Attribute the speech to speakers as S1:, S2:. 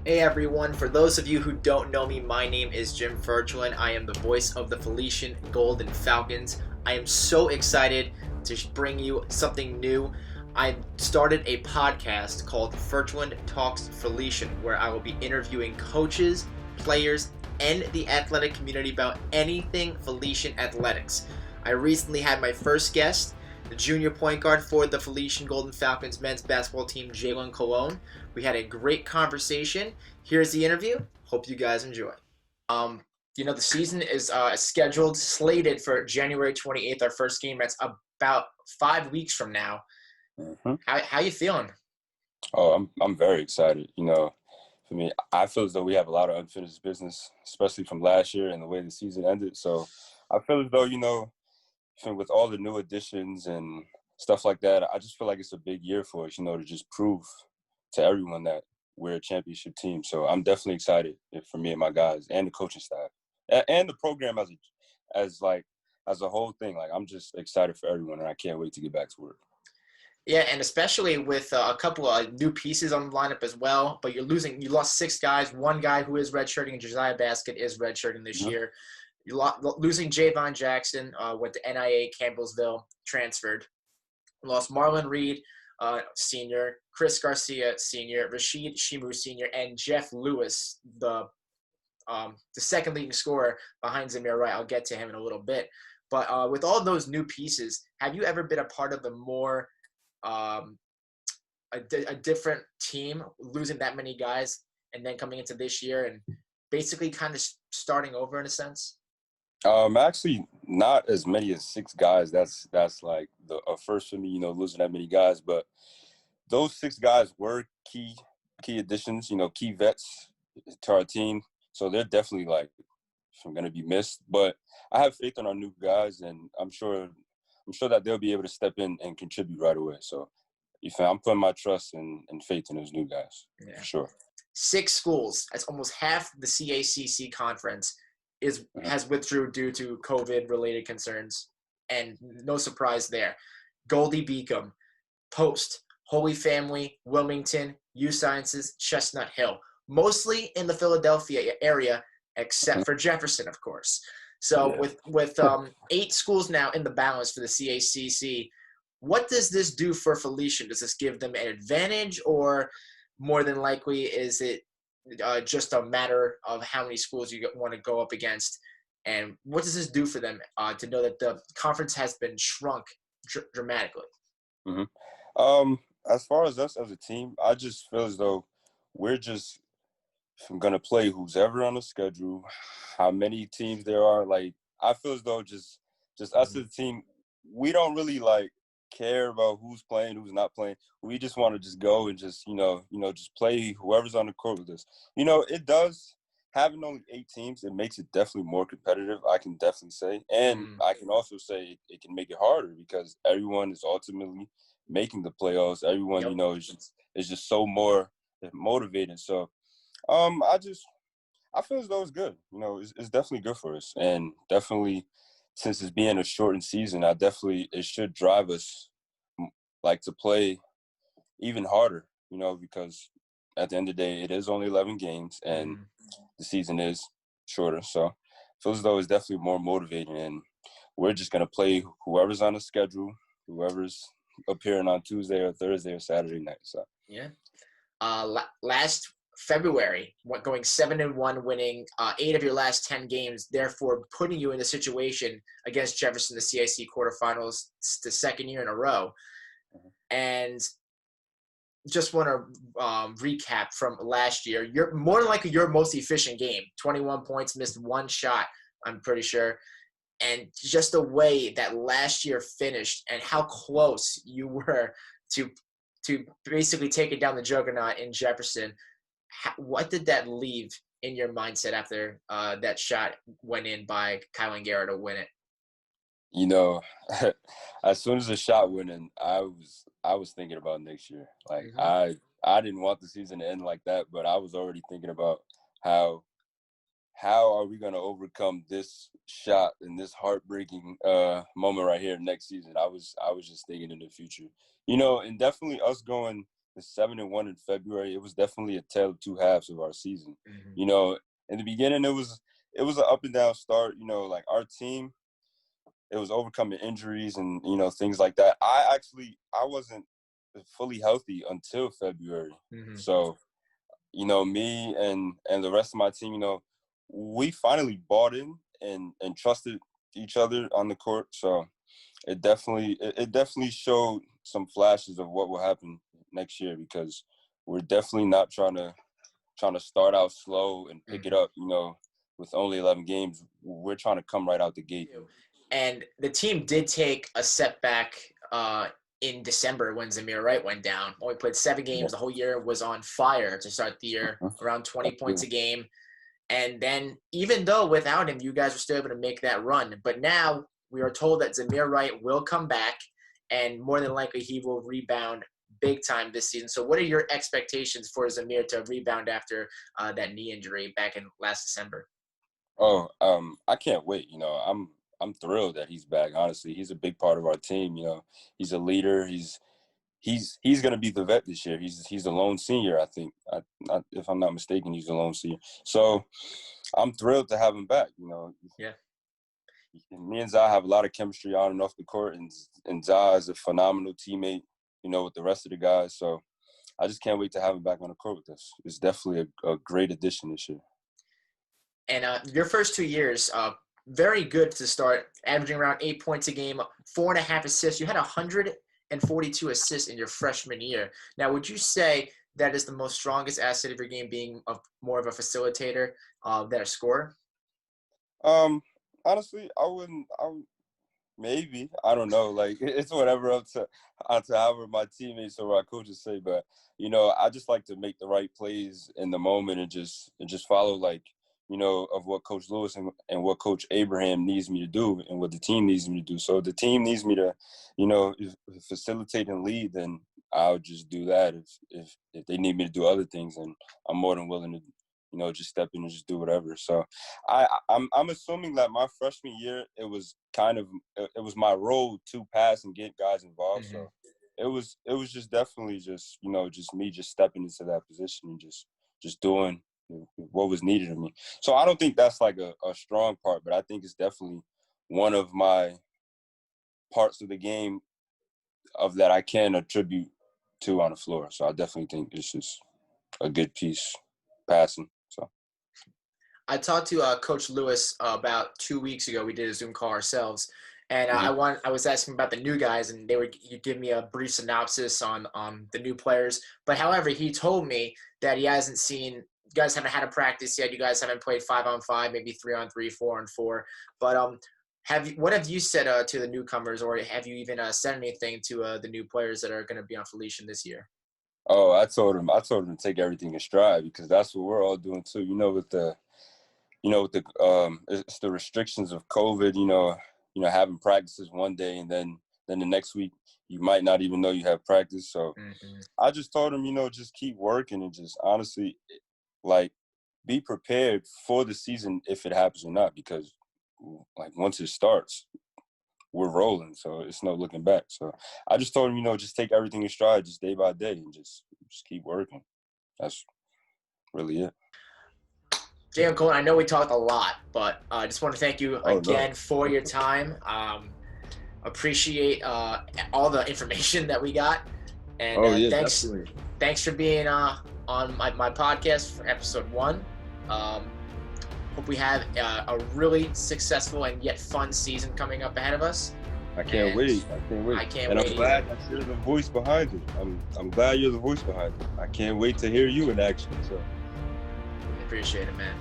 S1: Hey everyone, for those of you who don't know me, my name is Jim Ferchland. I am the voice of the Felician Golden Falcons. I am so excited to bring you something new. I started a podcast called Ferchland Talks Felician, where I will be interviewing coaches, players, and the athletic community about anything Felician athletics. I recently had my first guest, the junior point guard for the Felician Golden Falcons men's basketball team, Jaylen Colon. We had a great conversation. Here's the interview. Hope you guys enjoy. Um, the season is slated for January 28th, our first game. That's about 5 weeks from now.
S2: Mm-hmm.
S1: How you feeling?
S2: Oh, I'm very excited. For me, I feel as though we have a lot of unfinished business, especially from last year and the way the season ended. So I feel as though, with all the new additions and stuff like that, I just feel like it's a big year for us, to just prove to everyone that we're a championship team. So I'm definitely excited for me and my guys and the coaching staff and the program as a whole thing. Like, I'm just excited for everyone, and I can't wait to get back to work.
S1: Yeah, and especially with a couple of new pieces on the lineup as well. But you lost six guys. One guy who is redshirting, Josiah Basket, is redshirting this
S2: Mm-hmm.
S1: year. Losing Javon Jackson, went to NIA Campbellsville, transferred. Lost Marlon Reed, senior, Chris Garcia, senior, Rashid Shimu, senior, and Jeff Lewis, the second leading scorer behind Zamir Wright. I'll get to him in a little bit. But with all those new pieces, have you ever been a part of the more a different team, losing that many guys, and then coming into this year and basically kind of starting over in a sense?
S2: Actually, not as many as six guys. That's like a first for me, losing that many guys. But those six guys were key additions, key vets to our team. So they're definitely going to be missed. But I have faith in our new guys, and I'm sure that they'll be able to step in and contribute right away. So I'm putting my trust and faith in those new guys,
S1: Yeah.
S2: for sure.
S1: 6 schools, that's almost half the CACC conference, has withdrew due to COVID-related concerns, and no surprise there. Goldie Beacom, Post, Holy Family, Wilmington, U Sciences, Chestnut Hill, mostly in the Philadelphia area, except for Jefferson, of course. So
S2: Yeah.
S1: with 8 schools now in the balance for the CACC, what does this do for Felician? Does this give them an advantage, or more than likely is it just a matter of how many schools you want to go up against? And what does this do for them to know that the conference has been shrunk dramatically?
S2: Mm-hmm. As far as us as a team, I just feel as though we're just gonna play who's ever on the schedule, how many teams there are. Like, I feel as though just us as a team, we don't really care about who's playing, who's not playing. We just want to just go and just just play whoever's on the court with us. It does, having only 8 teams, it makes it definitely more competitive, I can definitely say. And I can also say it can make it harder because everyone is ultimately making the playoffs. Everyone,
S1: Yep.
S2: is just so more motivated. So I feel as though it's good. It's definitely good for us, and definitely, since it's being a shortened season, it should drive us to play even harder. Because at the end of the day, it is only 11 games, and the season is shorter. So I feel as though it's definitely more motivating, and we're just gonna play whoever's on the schedule, whoever's appearing on Tuesday or Thursday or Saturday night. So
S1: yeah. Last February, going 7-1, winning 8 of your last 10 games, therefore putting you in the situation against Jefferson, the CIC quarterfinals, the second year in a row. And just want to recap from last year. You're more than likely your most efficient game. 21 points, missed 1 shot, I'm pretty sure. And just the way that last year finished and how close you were to basically taking down the juggernaut in Jefferson. What did that leave in your mindset after that shot went in by Kylan Guerra to win it?
S2: As soon as the shot went in, I was thinking about next year. I didn't want the season to end like that, but I was already thinking about how are we going to overcome this shot and this heartbreaking moment right here next season. I was just thinking in the future, and definitely us going the 7-1 in February, it was definitely a tale of two halves of our season.
S1: Mm-hmm.
S2: You know, in the beginning, it was an up and down start. You know, like our team, it was overcoming injuries and, you know, things like that. I wasn't fully healthy until February.
S1: Mm-hmm.
S2: So, you know, me and the rest of my team, you know, we finally bought in and trusted each other on the court. So it definitely showed some flashes of what will happen next year, because we're definitely not trying to start out slow and pick it up, you know, with only 11 games. We're trying to come right out the gate.
S1: And the team did take a setback in December when Zamir Wright went down. Only played 7 games. The whole year was on fire to start the year, around 20 points a game. And then even though without him, you guys were still able to make that run. But now we are told that Zamir Wright will come back, and more than likely he will rebound big time this season. So what are your expectations for Zamir to rebound after that knee injury back in last December?
S2: Oh, I can't wait. You know, I'm thrilled that he's back. Honestly, he's a big part of our team. You know, he's a leader. He's gonna be the vet this year. He's a lone senior, I think. If I'm not mistaken, he's a lone senior. So I'm thrilled to have him back. You know,
S1: yeah.
S2: Me and Zah have a lot of chemistry on and off the court, and Zah is a phenomenal teammate. You know, with the rest of the guys. So I just can't wait to have him back on the court with us. It's definitely a great addition this year.
S1: And your first 2 years, very good to start, averaging around 8 points a game, 4.5 assists. You had 142 assists in your freshman year. Now, would you say that is the most strongest asset of your game, being more of a facilitator than a scorer?
S2: Honestly, maybe. I don't know. Like, it's whatever up to however my teammates or my coaches say. But, you know, I just like to make the right plays in the moment and just follow, like, you know, of what Coach Lewis and what Coach Abraham needs me to do and what the team needs me to do. So if the team needs me to, you know, facilitate and lead, then I'll just do that. If they need me to do other things, then I'm more than willing to, you know, just step in and just do whatever. So I'm assuming that my freshman year, it was my role to pass and get guys involved.
S1: Mm-hmm.
S2: So it was just definitely just, you know, just me just stepping into that position and just doing what was needed of me. So I don't think that's like a strong part, but I think it's definitely one of my parts of the game of that I can attribute to on the floor. So I definitely think it's just a good piece passing. So
S1: I talked to Coach Lewis about 2 weeks ago. We did a Zoom call ourselves, and I was asking about the new guys, and you give me a brief synopsis on the new players. But however, he told me that he hasn't seen. You guys haven't had a practice yet. You guys haven't played 5-on-5, maybe 3-on-3, 4-on-4. But what have you said to the newcomers, or have you even said anything to the new players that are going to be on Felician this year?
S2: Oh, I told him to take everything in stride, because that's what we're all doing too. It's the restrictions of COVID. You know, having practices one day and then the next week you might not even know you have practice. So I just told him, you know, just keep working and just honestly, like, be prepared for the season if it happens or not, because like once it starts, we're rolling. So it's no looking back. So I just told him, you know, just take everything in stride, just day by day, and just keep working. That's really it.
S1: Jaylen Colon, I know we talked a lot, but I just want to thank you again for your time. Appreciate all the information that we got. And thanks for being on my podcast for episode 1. Hope we have a really successful and yet fun season coming up ahead of us.
S2: I can't wait. And I'm glad that you're the voice behind it. I'm glad you're the voice behind it. I can't wait to hear you in action. So
S1: appreciate it, man.